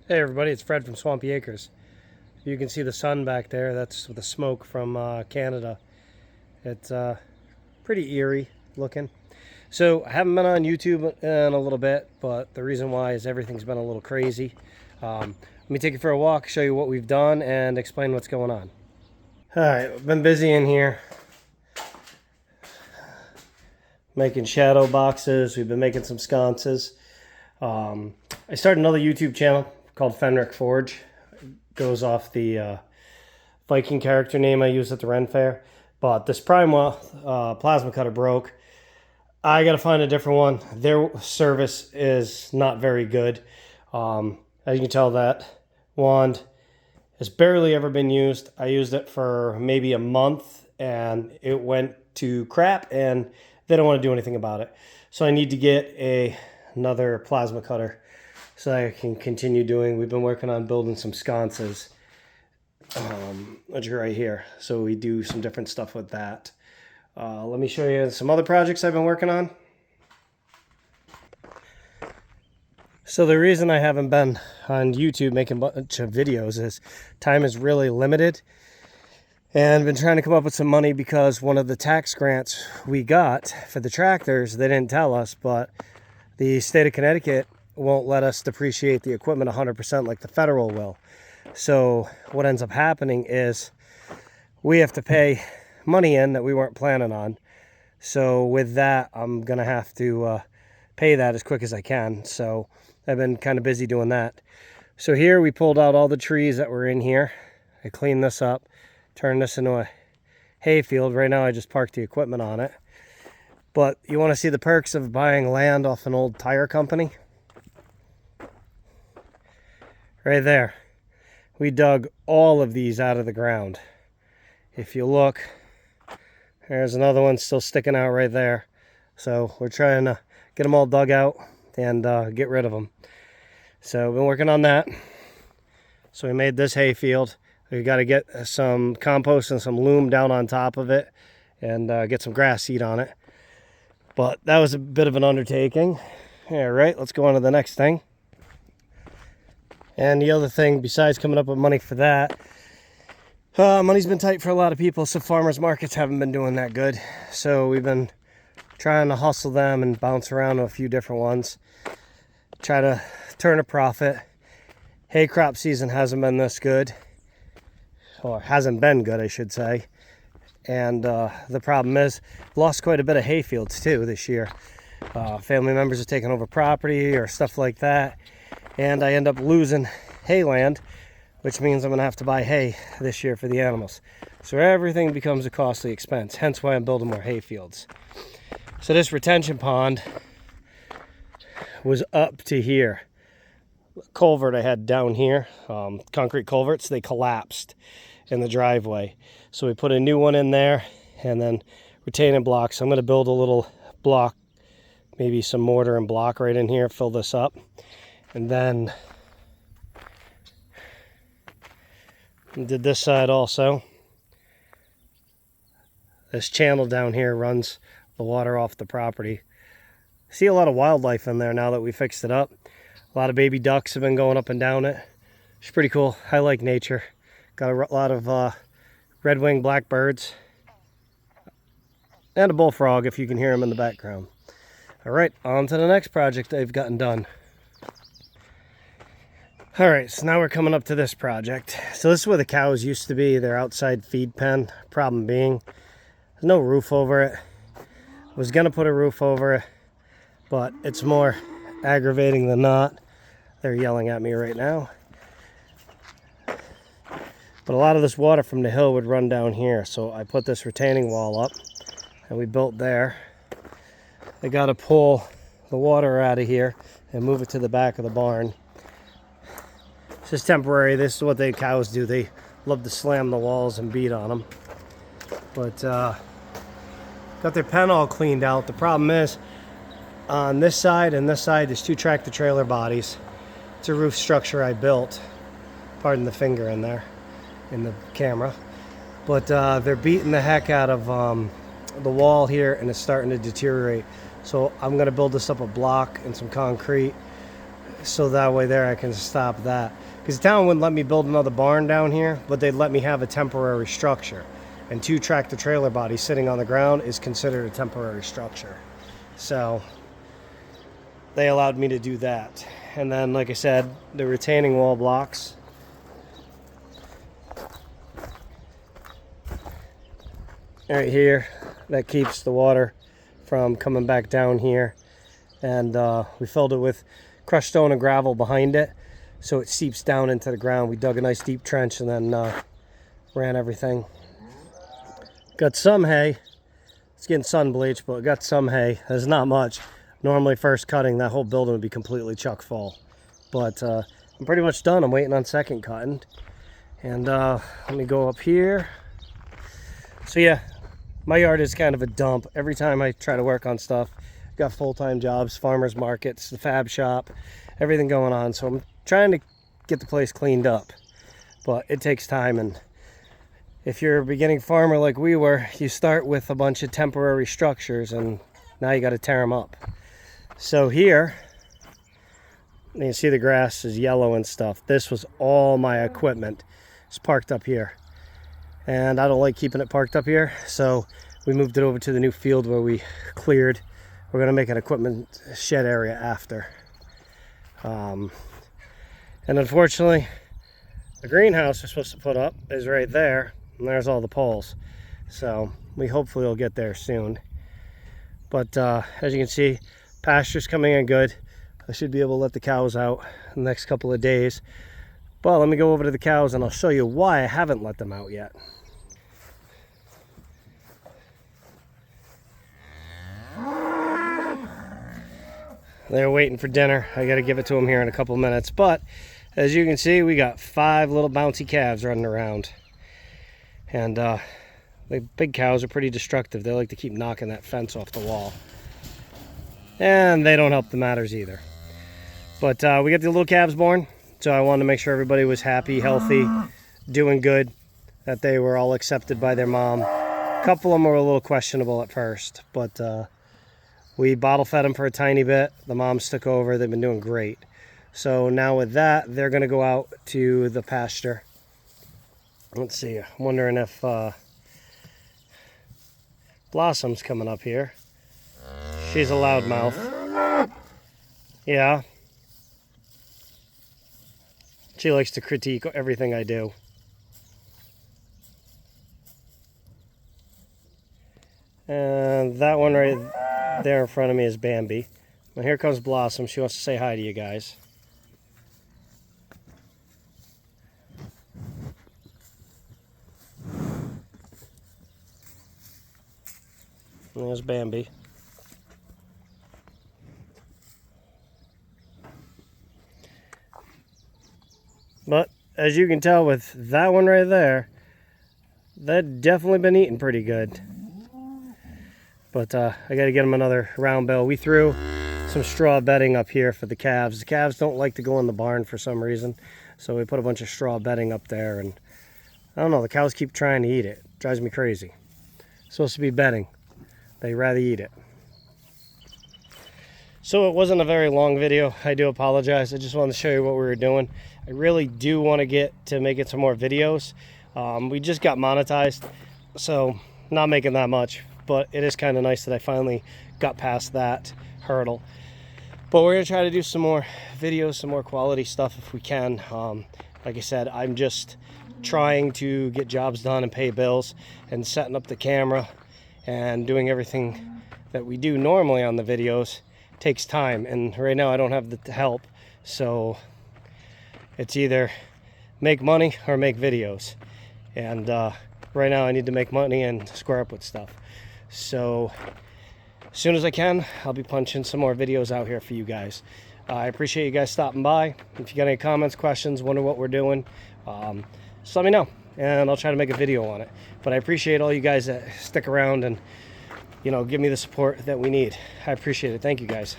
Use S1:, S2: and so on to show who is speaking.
S1: Hey everybody, it's Fred from Swampy Acres. You can see the sun back there. That's the smoke from Canada. It's pretty eerie looking. So I haven't been on YouTube in a little bit, but the reason why is everything's been a little crazy. Let me take you for a walk, show you what we've done, and explain what's going on. Alright, I've been busy in here making shadow boxes. We've been making some sconces. I started another YouTube channel called Fenrik Forge. It goes off the Viking character name I used at the Ren Fair. But this plasma cutter broke. I gotta find a different one. Their service is not very good. As you can tell, that wand has barely ever been used. I used it for maybe a month and it went to crap and they don't want to do anything about it. So I need to get another plasma cutter so I can continue doing. We've been working on building some sconces, which are right here. So we do some different stuff with that. Let me show you some other projects I've been working on. So the reason I haven't been on YouTube making a bunch of videos is time is really limited. And I've been trying to come up with some money because one of the tax grants we got for the tractors, they didn't tell us, but the state of Connecticut won't let us depreciate the equipment 100% like the federal will. So what ends up happening is we have to pay money in that we weren't planning on. So with that, I'm going to have to pay that as quick as I can. So I've been kind of busy doing that. So here we pulled out all the trees that were in here. I cleaned this up, turned this into a hay field. Right now I just parked the equipment on it. But you want to see the perks of buying land off an old tire company? Right there. We dug all of these out of the ground. If you look, there's another one still sticking out right there. So we're trying to get them all dug out and get rid of them. So we've been working on that. So we made this hay field. We got to get some compost and some loam down on top of it and get some grass seed on it. But that was a bit of an undertaking. All right, let's go on to the next thing. And the other thing, besides coming up with money for that, money's been tight for a lot of people, so farmers markets haven't been doing that good. So we've been trying to hustle them and bounce around to a few different ones. Try to turn a profit. Hay crop season hasn't been this good. Or hasn't been good, I should say. And the problem is, lost quite a bit of hay fields too this year. Family members are taking over property or stuff like that. And I end up losing hay land, which means I'm going to have to buy hay this year for the animals. So everything becomes a costly expense, hence why I'm building more hay fields. So this retention pond was up to here. Culvert I had down here, concrete culverts, they collapsed in the driveway. So we put a new one in there and then retaining blocks. I'm going to build a little block, maybe some mortar and block right in here, fill this up. And then did this side also. This channel down here runs the water off the property. See a lot of wildlife in there now that we fixed it up. A lot of baby ducks have been going up and down it. It's pretty cool. I like nature. Got a lot of red-winged blackbirds. And a bullfrog if you can hear him in the background. All right, on to the next project I've gotten done. All right, so now we're coming up to this project. So this is where the cows used to be, their outside feed pen. Problem being, there's no roof over it. I was gonna put a roof over it, but it's more aggravating than not. They're yelling at me right now. But a lot of this water from the hill would run down here, so I put this retaining wall up, and we built there. I gotta pull the water out of here and move it to the back of the barn. This is temporary. This is what the cows do. They love to slam the walls and beat on them. But got their pen all cleaned out. The problem is, on this side and this side, there's two tractor trailer bodies. It's a roof structure I built. Pardon the finger in there, in the camera. But they're beating the heck out of the wall here, and it's starting to deteriorate. So I'm going to build this up a block and some concrete so that way there I can stop that. Because the town wouldn't let me build another barn down here, but they'd let me have a temporary structure. And 2 tractor trailer bodies sitting on the ground is considered a temporary structure. So they allowed me to do that. And then, like I said, the retaining wall blocks. Right here, that keeps the water from coming back down here. And we filled it with crushed stone and gravel behind it, so it seeps down into the ground. We dug a nice deep trench and then ran everything. Got some hay. It's getting sun bleached, but got some hay. There's not much. Normally first cutting, that whole building would be completely chock full. But I'm pretty much done. I'm waiting on second cutting. And let me go up here. So yeah, my yard is kind of a dump. Every time I try to work on stuff, I've got full-time jobs, farmers markets, the fab shop, everything going on. So I'm trying to get the place cleaned up, but it takes time. And if you're a beginning farmer like we were, you start with a bunch of temporary structures and now you got to tear them up. So here, you can see the grass is yellow and stuff. This was all my equipment. It's parked up here. And I don't like keeping it parked up here, so we moved it over to the new field where we cleared. We're going to make an equipment shed area after. And unfortunately, the greenhouse we're supposed to put up is right there, and there's all the poles. So we hopefully will get there soon. But as you can see, pasture's coming in good. I should be able to let the cows out in the next couple of days. But let me go over to the cows and I'll show you why I haven't let them out yet. They're waiting for dinner. I got to give it to them here in a couple minutes. But as you can see, we got 5 little bouncy calves running around. And the big cows are pretty destructive. They like to keep knocking that fence off the wall. And they don't help the matters either. But we got the little calves born. So I wanted to make sure everybody was happy, healthy, doing good. That they were all accepted by their mom. A couple of them were a little questionable at first. But we bottle fed them for a tiny bit. The moms took over. They've been doing great. So now with that, they're going to go out to the pasture. Let's see. I'm wondering if Blossom's coming up here. She's a loudmouth. Yeah. She likes to critique everything I do. And that one right there in front of me is Bambi. Well, here comes Blossom. She wants to say hi to you guys. And there's Bambi. But as you can tell with that one right there, they've definitely been eating pretty good. But I got to get them another round bale. We threw some straw bedding up here for the calves. The calves don't like to go in the barn for some reason. So we put a bunch of straw bedding up there. And I don't know, the cows keep trying to eat it. It drives me crazy. It's supposed to be bedding. They'd rather eat it. So it wasn't a very long video. I do apologize. I just wanted to show you what we were doing. I really do want to get to making some more videos. We just got monetized, so not making that much. But it is kind of nice that I finally got past that hurdle. But we're going to try to do some more videos, some more quality stuff if we can. Like I said, I'm just trying to get jobs done and pay bills and setting up the camera and doing everything that we do normally on the videos takes time. And right now I don't have the help. So it's either make money or make videos. And right now I need to make money and square up with stuff. So as soon as I can, I'll be punching some more videos out here for you guys. I appreciate you guys stopping by. If you got any comments, questions, wonder what we're doing, just let me know and I'll try to make a video on it. But I appreciate all you guys that stick around and, you know, give me the support that we need. I appreciate it. Thank you guys.